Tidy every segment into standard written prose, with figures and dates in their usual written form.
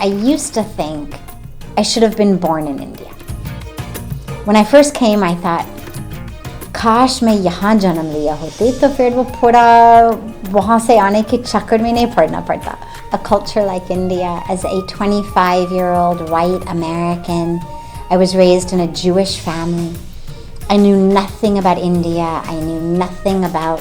I used to think I should have been born in India. When I first came, I thought, काश मैं यहाँ जन्म लिया होती तो फिर वो पूरा वहाँ से आने के चक्कर में नहीं पड़ना पड़ता. A culture like India, as a 25-year-old white American, I was raised in a Jewish family. I knew nothing about India. I knew nothing about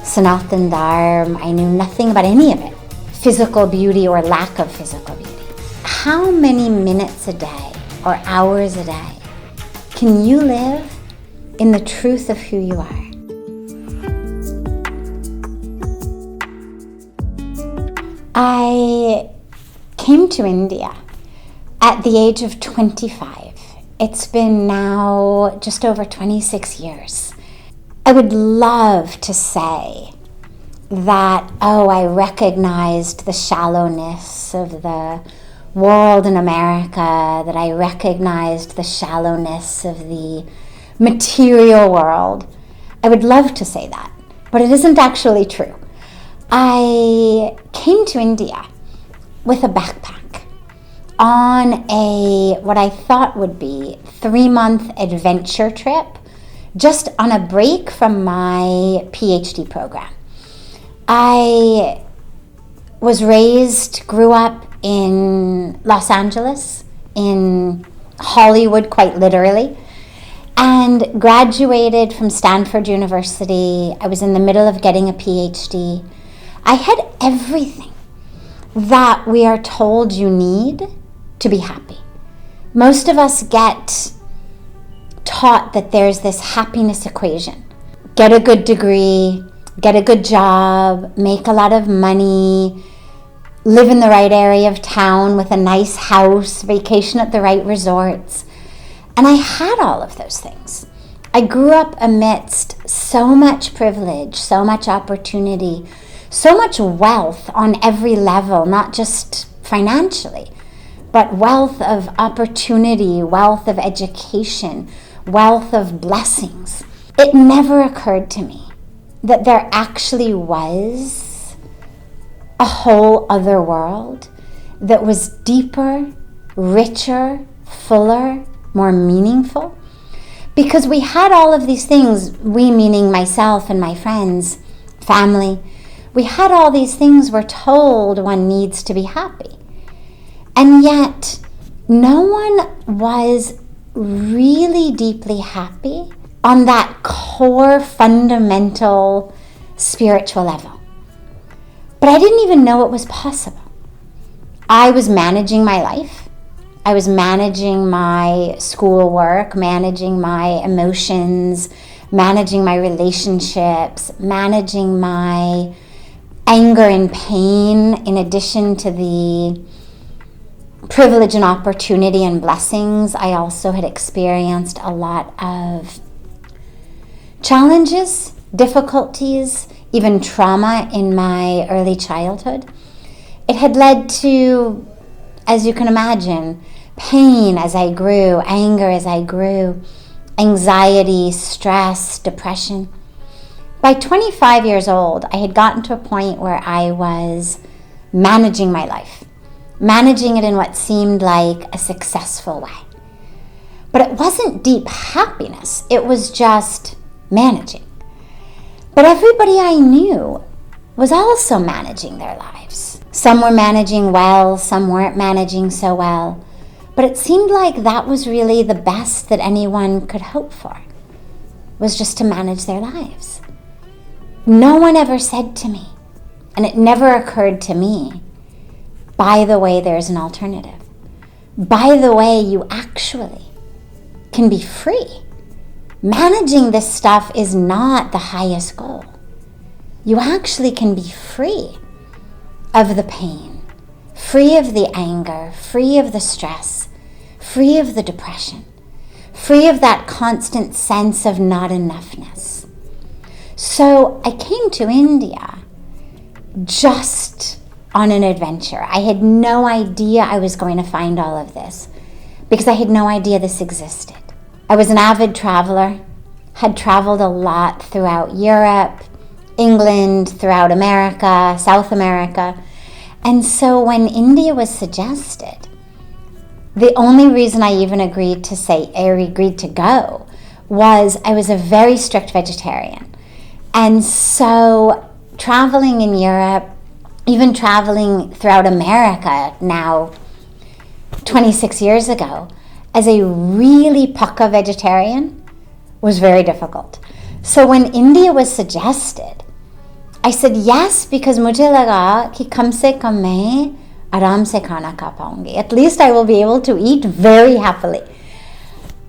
Sanatan Dharma. I knew nothing about any of it. Physical beauty or lack of physical beauty. How many minutes a day or hours a day can you live in the truth of who you are? I came to India at the age of 25. It's been now just over 26 years. I would love to say that, I recognized the shallowness of the world in America, that I recognized the shallowness of the material world. I would love to say that, but it isn't actually true. I came to India with a backpack on what I thought would be 3-month adventure trip, just on a break from my PhD program. I was grew up in Los Angeles, in Hollywood quite literally, and graduated from Stanford University. I was in the middle of getting a PhD. I had everything that we are told you need to be happy. Most of us get taught that there's this happiness equation. Get a good degree, get a good job, make a lot of money, live in the right area of town with a nice house, vacation at the right resorts. And I had all of those things. I grew up amidst so much privilege, so much opportunity, so much wealth on every level, not just financially, but wealth of opportunity, wealth of education, wealth of blessings. It never occurred to me that there actually was a whole other world that was deeper, richer, fuller, more meaningful. Because we had all of these things, we meaning myself and my friends, family, we had all these things we're told one needs to be happy. And yet, no one was really deeply happy on that core fundamental spiritual level. But I didn't even know it was possible. I was managing my life. I was managing my schoolwork, managing my emotions, managing my relationships, managing my anger and pain, in addition to the privilege and opportunity and blessings. I also had experienced a lot of challenges, difficulties, even trauma in my early childhood. It had led to, as you can imagine, pain as I grew, anger as I grew, anxiety, stress, depression. By 25 years old, I had gotten to a point where I was managing my life, managing it in what seemed like a successful way. But it wasn't deep happiness, it was just managing. But everybody I knew was also managing their lives. Some were managing well, some weren't managing so well. But it seemed like that was really the best that anyone could hope for, was just to manage their lives. No one ever said to me, and it never occurred to me, by the way, there's an alternative. By the way, you actually can be free. Managing this stuff is not the highest goal. You actually can be free of the pain, free of the anger, free of the stress, free of the depression, free of that constant sense of not enoughness. So I came to India just on an adventure. I had no idea I was going to find all of this because I had no idea this existed. I was an avid traveler, had traveled a lot throughout Europe, England, throughout America, South America, And so when India was suggested, the only reason I even agreed to go was I was a very strict vegetarian. And so traveling in Europe, even traveling throughout America now, 26 years ago, as a really pukka vegetarian was very difficult. So when India was suggested, I said yes, because mujhe laga ki kam se kam main aram se khana kha paungi. At least I will be able to eat very happily.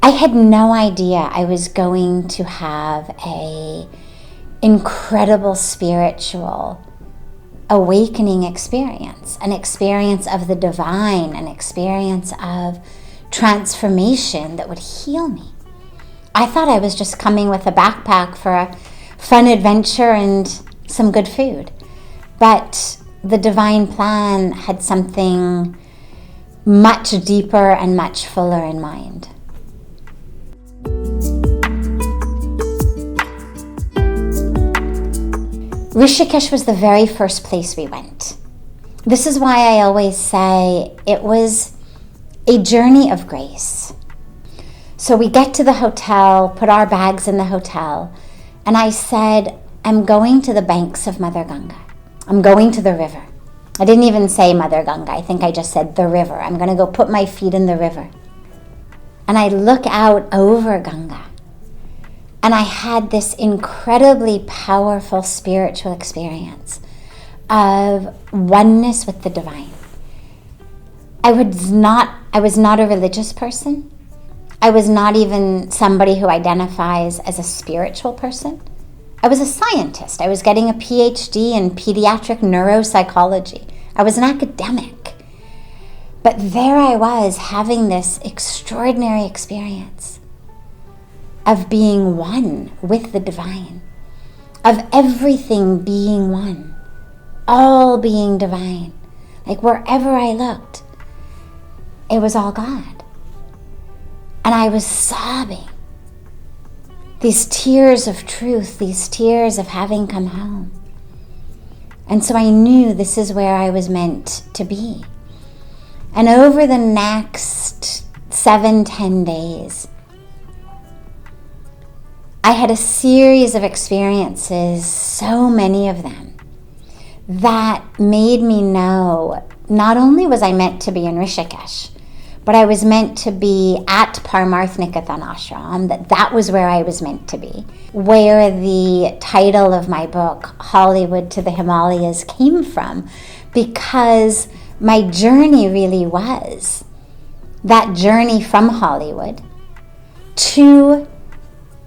I had no idea I was going to have a incredible spiritual awakening experience, an experience of the divine, an experience of transformation that would heal me. I thought I was just coming with a backpack for a fun adventure and some good food. But the divine plan had something much deeper and much fuller in mind. Rishikesh was the very first place we went. This is why I always say it was a journey of grace. So we get to the hotel, put our bags in the hotel, and I said, I'm going to the banks of Mother Ganga. I'm going to the river. I didn't even say Mother Ganga. I think I just said the river. I'm going to go put my feet in the river. And I look out over Ganga. And I had this incredibly powerful spiritual experience of oneness with the divine. I was not a religious person. I was not even somebody who identifies as a spiritual person. I was a scientist. I was getting a PhD in pediatric neuropsychology. I was an academic. But there I was having this extraordinary experience of being one with the divine, of everything being one, all being divine. Like wherever I looked, it was all God. And I was sobbing. These tears of truth, these tears of having come home. And so I knew this is where I was meant to be. And over the next 7-10 days, I had a series of experiences, so many of them, that made me know not only was I meant to be in Rishikesh, but I was meant to be at Parmarth Nikatan Ashram, that was where I was meant to be, where the title of my book, Hollywood to the Himalayas, came from, because my journey really was that journey from Hollywood to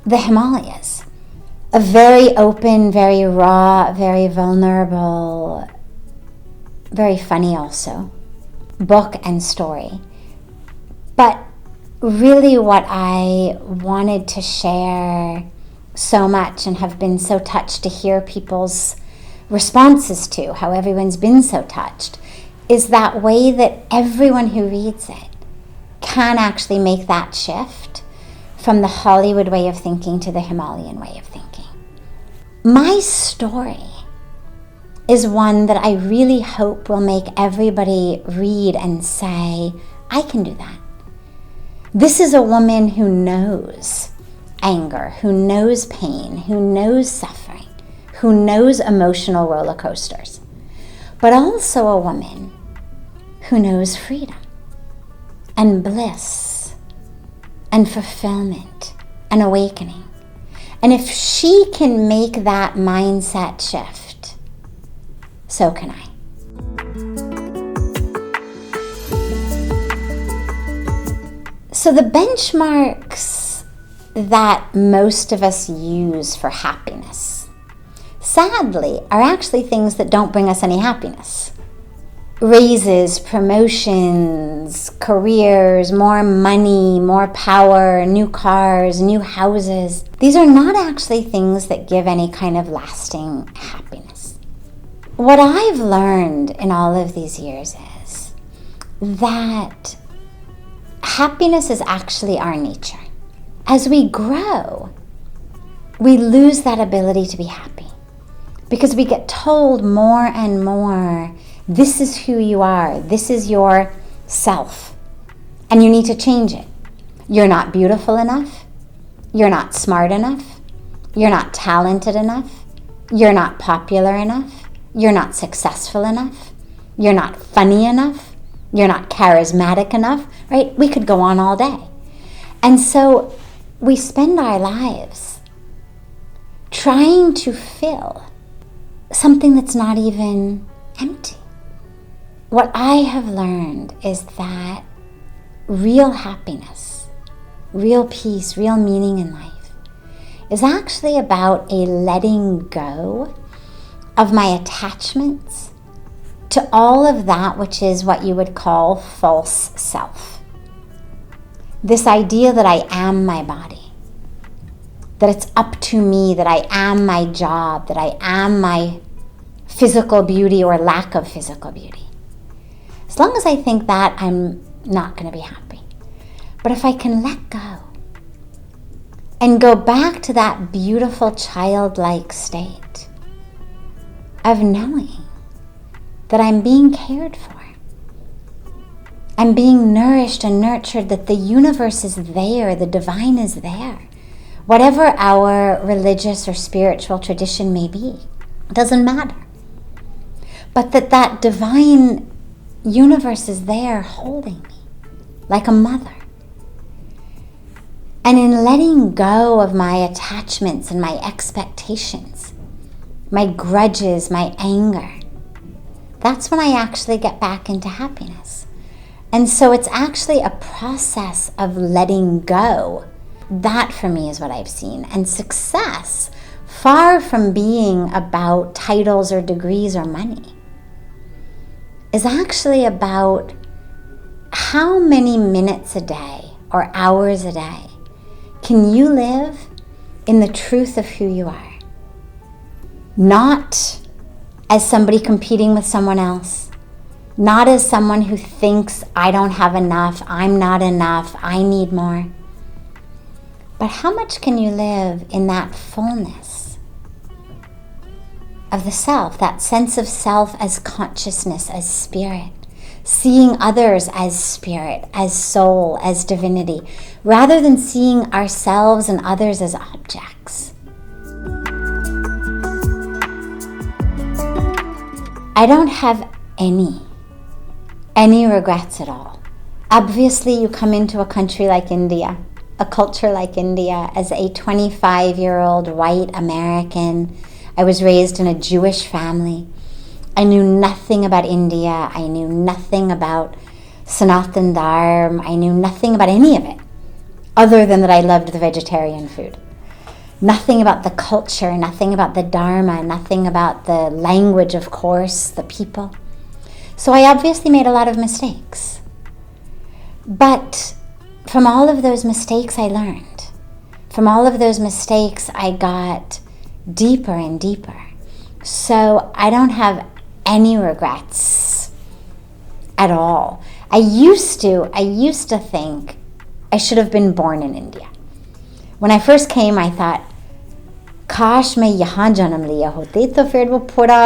the Himalayas. A very open, very raw, very vulnerable, very funny also, book and story. But really what I wanted to share so much and have been so touched to hear people's responses to, how everyone's been so touched, is that way that everyone who reads it can actually make that shift from the Hollywood way of thinking to the Himalayan way of thinking. My story is one that I really hope will make everybody read and say, I can do that. This is a woman who knows anger, who knows pain, who knows suffering, who knows emotional roller coasters, but also a woman who knows freedom and bliss and fulfillment and awakening. And if she can make that mindset shift, so can I. So the benchmarks that most of us use for happiness, sadly, are actually things that don't bring us any happiness. Raises, promotions, careers, more money, more power, new cars, new houses. These are not actually things that give any kind of lasting happiness. What I've learned in all of these years is that happiness is actually our nature. As we grow, we lose that ability to be happy because we get told more and more This is who you are. This is your self. And you need to change it. You're not beautiful enough. You're not smart enough. You're not talented enough. You're not popular enough. You're not successful enough. You're not funny enough. You're not charismatic enough, right? We could go on all day. And so we spend our lives trying to fill something that's not even empty. What I have learned is that real happiness, real peace, real meaning in life is actually about a letting go of my attachments to all of that which is what you would call false self. This idea that I am my body, that it's up to me, that I am my job, that I am my physical beauty or lack of physical beauty. As long as I think that, I'm not going to be happy. But if I can let go and go back to that beautiful childlike state of knowing that I'm being cared for, I'm being nourished and nurtured, that the universe is there, the divine is there. Whatever our religious or spiritual tradition may be, it doesn't matter. But that divine universe is there holding me like a mother. And in letting go of my attachments and my expectations, my grudges, my anger, that's when I actually get back into happiness. And so it's actually a process of letting go. That for me is what I've seen. And success, far from being about titles or degrees or money, is actually about how many minutes a day or hours a day can you live in the truth of who you are? Not as somebody competing with someone else, not as someone who thinks I don't have enough, I'm not enough, I need more. But how much can you live in that fullness of the self, that sense of self as consciousness, as spirit, seeing others as spirit, as soul, as divinity, rather than seeing ourselves and others as objects. I don't have any regrets at all. Obviously, you come into a country like India, a culture like India, as a 25-year-old white American. I was raised in a Jewish family. I knew nothing about India. I knew nothing about Sanatan Dharma. I knew nothing about any of it, other than that I loved the vegetarian food. Nothing about the culture, nothing about the Dharma, nothing about the language, of course, the people. So I obviously made a lot of mistakes. But from all of those mistakes, I learned. From all of those mistakes, I got deeper and deeper. So I don't have any regrets at all. I used to think I should have been born in India. When I first came, I thought, काश मैं यहाँ जन्म लिया होती तो फिर वो पूरा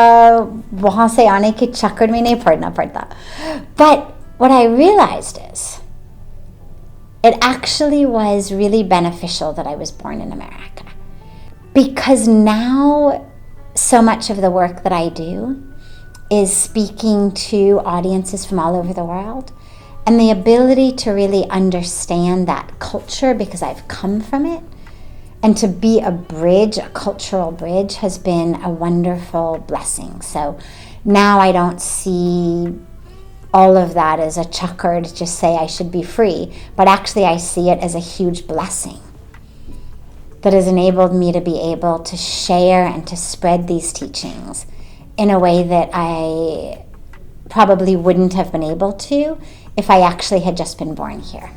वहाँ से आने के चक्कर में नहीं पड़ना पड़ता. But what I realized is it actually was really beneficial that I was born in America, because now so much of the work that I do is speaking to audiences from all over the world, and the ability to really understand that culture because I've come from it, and to be a bridge, a cultural bridge, has been a wonderful blessing. So now I don't see all of that as a chucker to just say I should be free, but actually I see it as a huge blessing that has enabled me to be able to share and to spread these teachings in a way that I probably wouldn't have been able to if I actually had just been born here.